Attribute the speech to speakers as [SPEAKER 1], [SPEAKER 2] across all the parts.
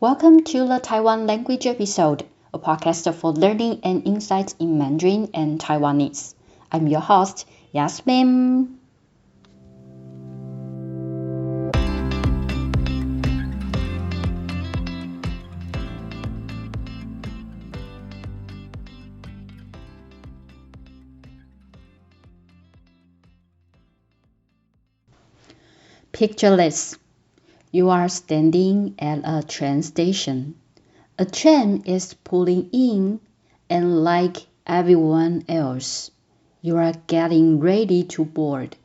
[SPEAKER 1] Welcome to the Taiwan language episode, a podcast for learning and insights in Mandarin and Taiwanese. I'm your host, Yasmin. Picture this. You are standing at a train station. A train is pulling in, and like everyone else, you are getting ready to board.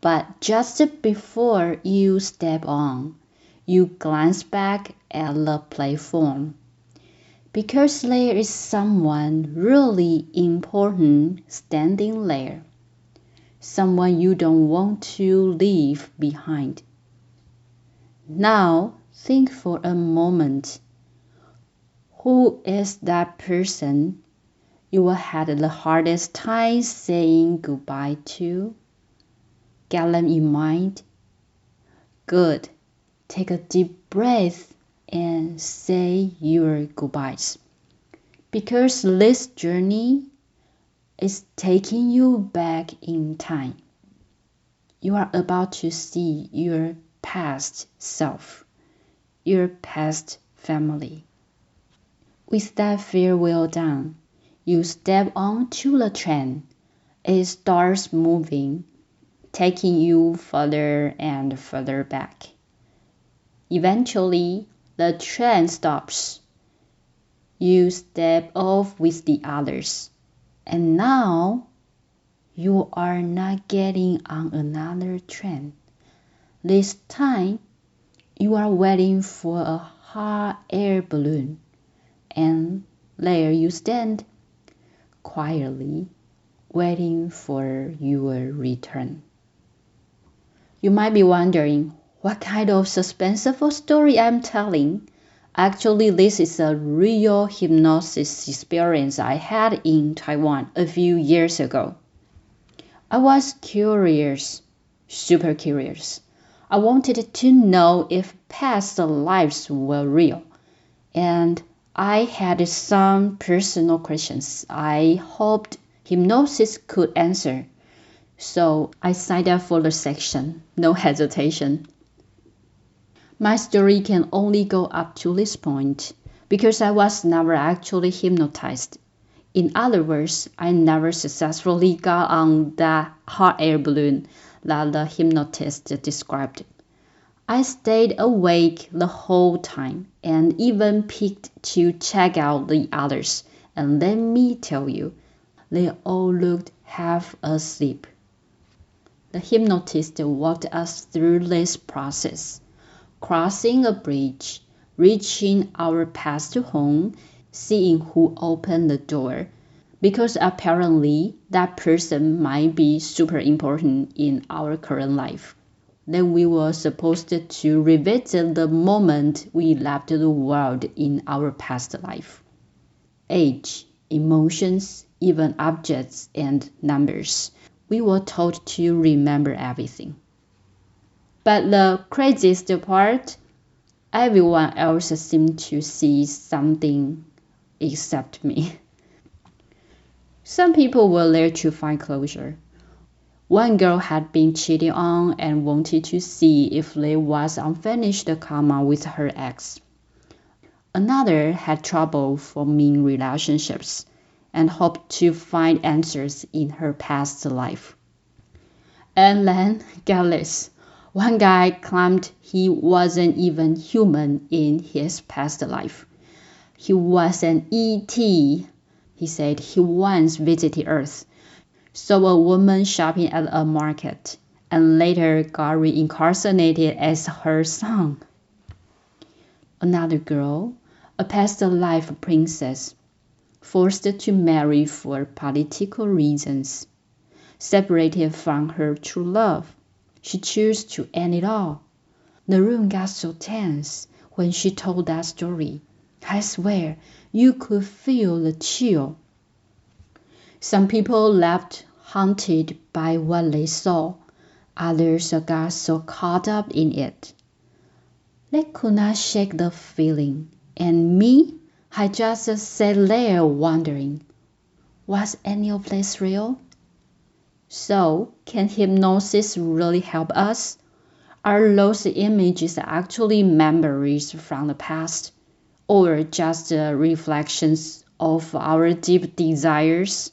[SPEAKER 1] But just before you step on, you glance back at the platform. Because there is someone really important standing there. Someone you don't want to leave behind. Now, think for a moment. Who is that person you had the hardest time saying goodbye to? Get them in mind. Good. Take a deep breath and say your goodbyes. Because this journey is taking you back in time. You are about to see your past self, your past family. With that farewell done, you step onto the train. It starts moving, taking you further and further back. Eventually, the train stops. You step off with the others. And now, you are not getting on another train. This time, you are waiting for a hot air balloon, and there you stand, quietly waiting for your return. You might be wondering what kind of suspenseful story I'm telling. Actually, this is a real hypnosis experience I had in Taiwan a few years ago. I was curious, super curious. I wanted to know if past lives were real, and I had some personal questions I hoped hypnosis could answer. So I signed up for the section, no hesitation. My story can only go up to this point because I was never actually hypnotized. In other words, I never successfully got on that hot air balloon that the hypnotist described. I stayed awake the whole time and even peeked to check out the others. And let me tell you, they all looked half asleep. The hypnotist walked us through this process, crossing a bridge, reaching our path to home, seeing who opened the door, because apparently that person might be super important in our current life. Then we were supposed to revisit the moment we left the world in our past life. Age, emotions, even objects and numbers. We were told to remember everything. But the craziest part, everyone else seemed to see something except me. Some people were there to find closure. One girl had been cheated on and wanted to see if there was unfinished karma with her ex. Another had trouble forming relationships and hoped to find answers in her past life. And then, get this, one guy claimed he wasn't even human in his past life. He was an ET. He said he once visited Earth, saw a woman shopping at a market, and later got reincarnated as her son. Another girl, a past life princess, forced to marry for political reasons, separated from her true love. She chose to end it all. The room got so tense when she told that story. I swear, you could feel the chill. Some people left haunted by what they saw. Others got so caught up in it. They could not shake the feeling, and me, I just sat there wondering, was any of this real? So, can hypnosis really help us? Are those images actually memories from the past, or just reflections of our deep desires?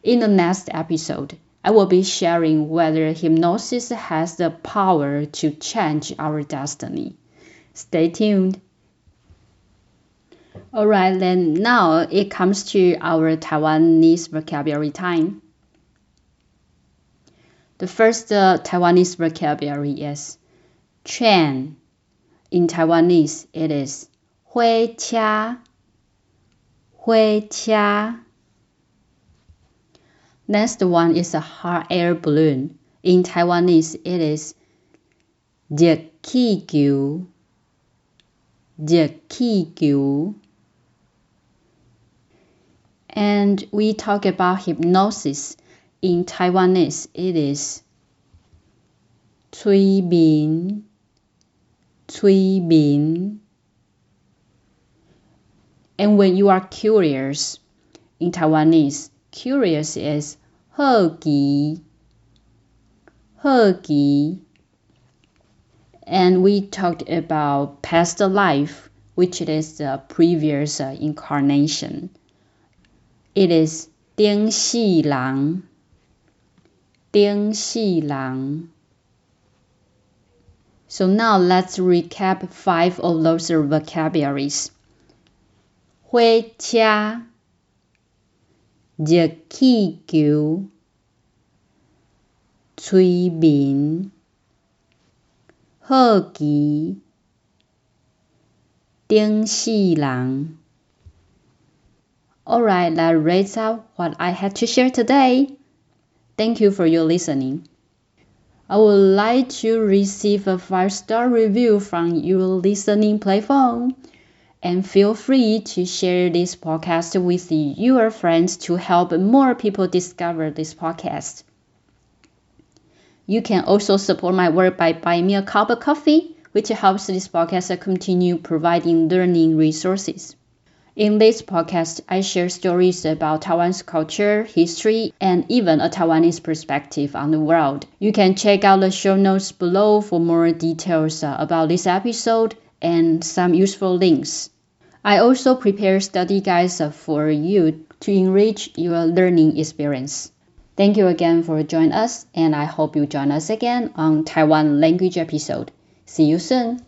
[SPEAKER 1] In the next episode, I will be sharing whether hypnosis has the power to change our destiny. Stay tuned. Alright, then now it comes to our Taiwanese vocabulary time. The first Taiwanese vocabulary is Chuan. In Taiwanese, it is 灰车. Next one is a hot air balloon. In Taiwanese, it is 熱氣球. And we talk about hypnosis. In Taiwanese, it is 催眠. And when you are curious, in Taiwanese, curious is 好奇. And we talked about past life, which is the previous incarnation. It is 顶世人. So now let's recap 5 of those vocabularies. 火車, 熱氣球, 催眠, 好奇, 頂世人. Alright, that wraps up what I had to share today. Thank you for your listening. I would like to receive a 5-star review from your listening platform. And feel free to share this podcast with your friends to help more people discover this podcast. You can also support my work by buying me a cup of coffee, which helps this podcast continue providing learning resources. In this podcast, I share stories about Taiwan's culture, history, and even a Taiwanese perspective on the world. You can check out the show notes below for more details about this episode and some useful links. I also prepare study guides for you to enrich your learning experience. Thank you again for joining us, and I hope you join us again on Taiwan language episode. See you soon!